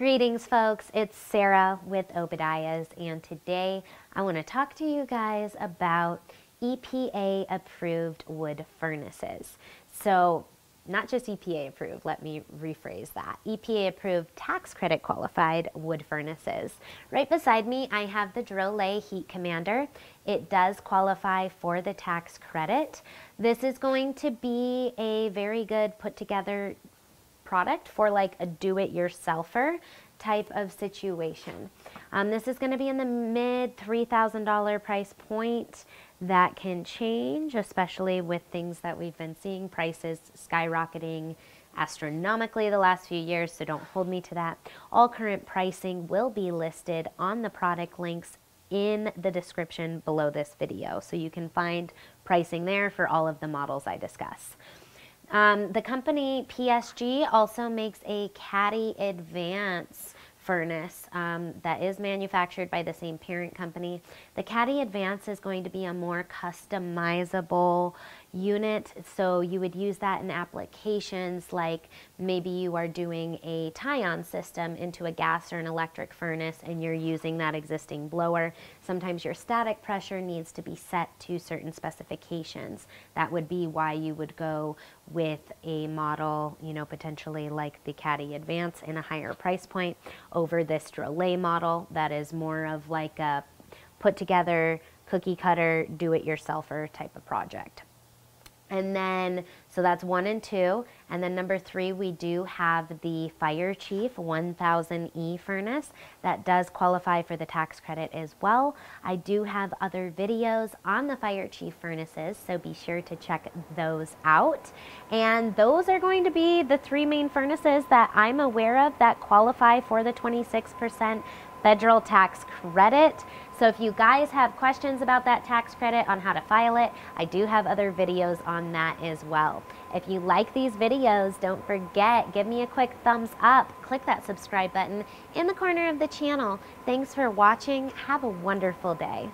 Greetings folks, it's Sarah with Obadiah's, and today I want to talk to you guys about EPA approved wood furnaces. So not just EPA approved, let me rephrase that. EPA approved tax credit qualified wood furnaces. Right beside me I have the Drolet Heat Commander. It does qualify for the tax credit. This is going to be a very good put together product for like a do-it-yourselfer type of situation. This is going to be in the mid $3,000 price point. That can change, especially with things that we've been seeing, prices skyrocketing astronomically the last few years, so don't hold me to that. All current pricing will be listed on the product links in the description below this video, so you can find pricing there for all of the models I discuss. The company PSG also makes a Caddy Advance furnace that is manufactured by the same parent company. The Caddy Advance is going to be a more customizable unit, so you would use that in applications like maybe you are doing a tie-on system into a gas or an electric furnace and you're using that existing blower. Sometimes your static pressure needs to be set to certain specifications. That would be why you would go with a model, you know, potentially like the Caddy Advance in a higher price point over this Drolet model that is more of like a put together cookie cutter do-it-yourselfer type of project. And then, so that's 1 and 2. And then number 3, we do have the Fire Chief 1000E furnace that does qualify for the tax credit as well. I do have other videos on the Fire Chief furnaces, so be sure to check those out. And those are going to be the 3 main furnaces that I'm aware of that qualify for the 26% federal tax credit. So if you guys have questions about that tax credit, on how to file it, I do have other videos on that as well. If you like these videos, don't forget, give me a quick thumbs up, click that subscribe button in the corner of the channel. Thanks for watching. Have a wonderful day.